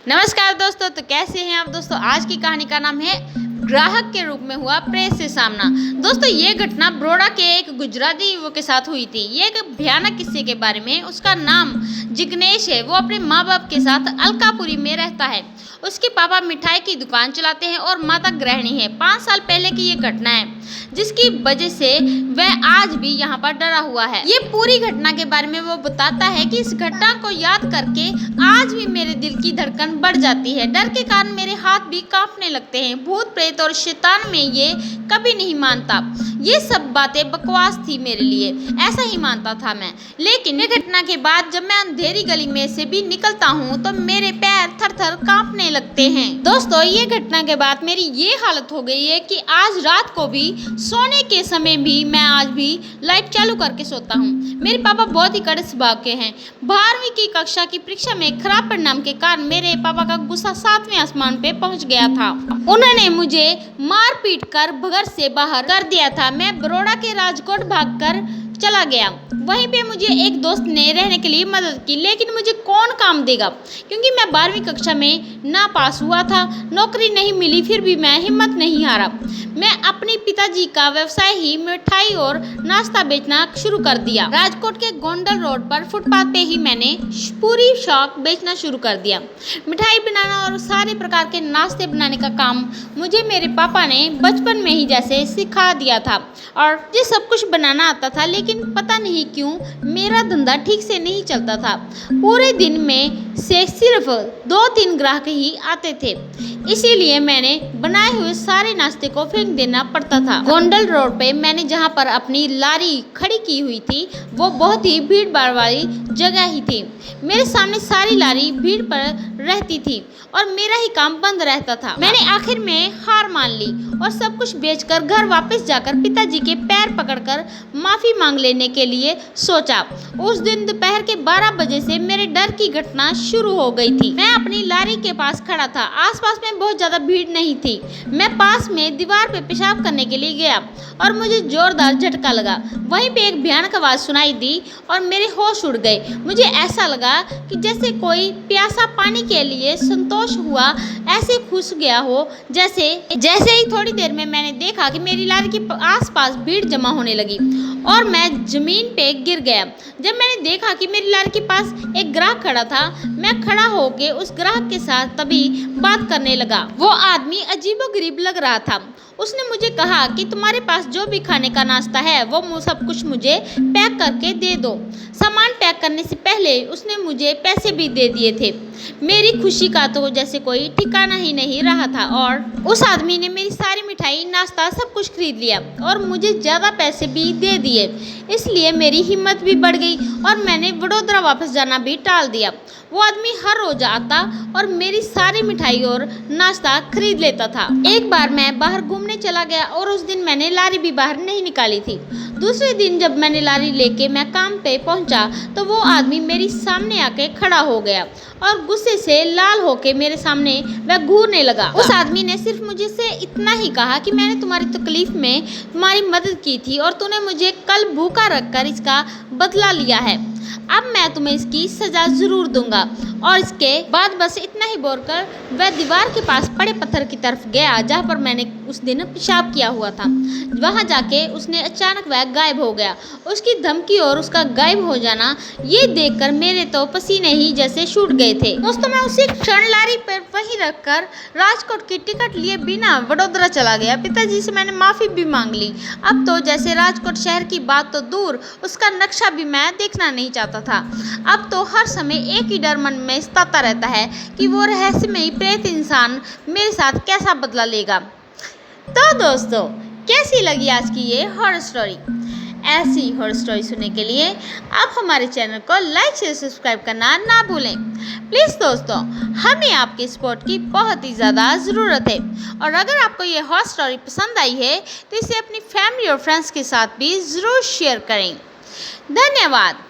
नमस्कार दोस्तों, तो कैसे हैं आप दोस्तों। आज की कहानी का नाम है ग्राहक के रूप में हुआ प्रेस से सामना। दोस्तों, ये घटना बड़ौदा के एक गुजराती युवक के साथ हुई थी। ये एक भयानक किस्से के बारे में। उसका नाम जिग्नेश है। वो अपने माँ बाप के साथ अलकापुरी में रहता है। उसके पापा मिठाई की दुकान चलाते हैं और माता गृहिणी है। 5 साल पहले की ये घटना है, जिसकी वजह से वह आज भी यहाँ पर डरा हुआ है। ये पूरी घटना के बारे में वो बताता है कि इस घटना को याद करके आज भी मेरे दिल की धड़कन बढ़ जाती है। डर के कारण मेरे हाथ भी कांपने लगते हैं। भूत प्रेत और शैतान में ये कभी नहीं मानता। ये सब बातें बकवास थी मेरे लिए, ऐसा ही मानता था मैं। लेकिन ये घटना के बाद जब मैं अंधेरी गली में से भी निकलता हूँ तो मेरे पैर थर थर कांपने लगते हैं। दोस्तों, ये घटना के बाद मेरी ये हालत हो गई है कि आज रात को भी सोने के समय भी मैं आज भी लाइट चालू करके सोता हूँ। मेरे पापा बहुत ही कड़े स्वभाव के हैं। 12वीं की कक्षा की परीक्षा में खराब परिणाम के कारण मेरे पापा का गुस्सा 7वें आसमान पे पहुंच गया था। उन्होंने मुझे मार पीट कर घर से बाहर कर दिया था। मैं बड़ौदा के राजकोट भागकर चला गया। वहीं पे मुझे एक दोस्त ने रहने के लिए मदद की, लेकिन मुझे कौन काम देगा, क्योंकि मैं 12वीं कक्षा में ना पास हुआ था। नौकरी नहीं मिली, फिर भी मैं हिम्मत नहीं हारा। मैं अपने पिताजी का व्यवसाय ही मिठाई और नाश्ता बेचना शुरू कर दिया। राजकोट के गोंडल रोड पर फुटपाथ पे ही मैंने पूरी शॉप बेचना शुरू कर दिया। मिठाई बनाना और सारे प्रकार के नाश्ते बनाने का काम मुझे मेरे पापा ने बचपन में ही जैसे सिखा दिया था और मुझे सब कुछ बनाना आता था। लेकिन पता नहीं क्यों मेरा धंधा ठीक से नहीं चलता था। पूरे दिन में से सिर्फ 2-3 ग्राहक ही आते थे, इसीलिए मैंने बनाए हुए सारे नाश्ते को फेंक देना पड़ता था। गोंडल रोड पे मैंने जहाँ पर अपनी लारी खड़ी की हुई थी वो बहुत ही भीड़ भाड़ वाली जगह ही थी। मेरे सामने सारी लारी भीड़ पर रहती थी और मेरा ही काम बंद रहता था। मैंने आखिर में हार मान ली और सब कुछ बेचकर घर वापस जाकर पिताजी के पैर पकड़कर माफी मांग लेने के लिए सोचा। उस दिन दोपहर के 12 बजे से मेरे डर की घटना शुरू हो गई थी। मैं अपनी लारी के पास खड़ा था। आसपास में बहुत ज्यादा भीड़ नहीं थी। मैं पास में दीवार पे पेशाब करने के लिए गया और मुझे जोरदार झटका लगा। वहीं पे एक भयानक आवाज सुनाई दी और मेरे होश उड़ गए। मुझे ऐसा लगा कि जैसे कोई प्यासा पानी के लिए संतोष हुआ, ऐसे खुश गया हो। जैसे ही थोड़ी देर में मैंने देखा कि मेरी लारी के आसपास भीड़ जमा होने लगी और मैं जमीन पे गिर गया। जब मैंने देखा कि मेरी लारी के पास एक ग्राहक खड़ा था, मैं खड़ा होके उस ग्राहक के साथ तभी बात करने लगा। वो आदमी अजीबोगरीब लग रहा था। उसने मुझे कहा कि तुम्हारे पास जो भी खाने का नाश्ता है वो सब कुछ मुझे पैक करके दे दो। सामान पैक करने से पहले उसने मुझे पैसे भी दे दिए थे। मेरी खुशी का तो जैसे कोई ठिकाना ही नहीं रहा था और उस आदमी ने मेरी सारी मिठाई, नाश्ता सब कुछ खरीद लिया और मुझे ज़्यादा पैसे भी दे दिए। इसलिए मेरी हिम्मत भी बढ़ गई और मैंने वडोदरा वापस जाना भी टाल दिया। वो आदमी हर रोज आता और मेरी सारी मिठाई और नाश्ता खरीद लेता था। एक बार मैं बाहर घूमने चला गया और उस दिन मैंने लारी भी बाहर नहीं निकाली थी। दूसरे दिन जब मैंने लारी लेके मैं काम पे पहुंचा तो वो आदमी मेरे सामने आके खड़ा हो गया और गुस्से से लाल होके मेरे सामने वह घूरने लगा। उस आदमी ने सिर्फ मुझे से इतना ही कहा कि मैंने तुम्हारी तकलीफ में तुम्हारी मदद की थी और तूने मुझे कल भूखा रखकर इसका बदला लिया है। अब मैं तुम्हें इसकी सजा जरूर दूंगा। और इसके बाद बस इतना ही बोलकर वह दीवार के पास पड़े पत्थर की तरफ गया जहाँ पर मैंने उस दिन पेशाब किया हुआ था। वहाँ जाके उसने अचानक वह गायब हो गया। उसकी धमकी और उसका गायब हो जाना ये देखकर मेरे तो पसीने ही जैसे छूट गए थे। दोस्तों, मैं उसी क्षण लारी पर वहीं रखकर राजकोट की टिकट लिए बिना वडोदरा चला गया। पिताजी से मैंने माफी भी मांग ली। अब तो जैसे राजकोट शहर की बात तो दूर, उसका नक्शा भी मैं देखना नहीं चाहता था। अब तो हर समय एक ही डर मन में सताता रहता है कि वो रहस्यमयी प्रेत इंसान मेरे साथ कैसा बदला लेगा। तो दोस्तों, कैसी लगी आज की ये हॉरर स्टोरी? ऐसी हॉरर स्टोरी सुनने के लिए आप हमारे चैनल को लाइक शेयर सब्सक्राइब करना ना भूलें। प्लीज़ दोस्तों, हमें आपके सपोर्ट की बहुत ही ज़्यादा ज़रूरत है। और अगर आपको ये हॉरर स्टोरी पसंद आई है तो इसे अपनी फैमिली और फ्रेंड्स के साथ भी ज़रूर शेयर करें। धन्यवाद।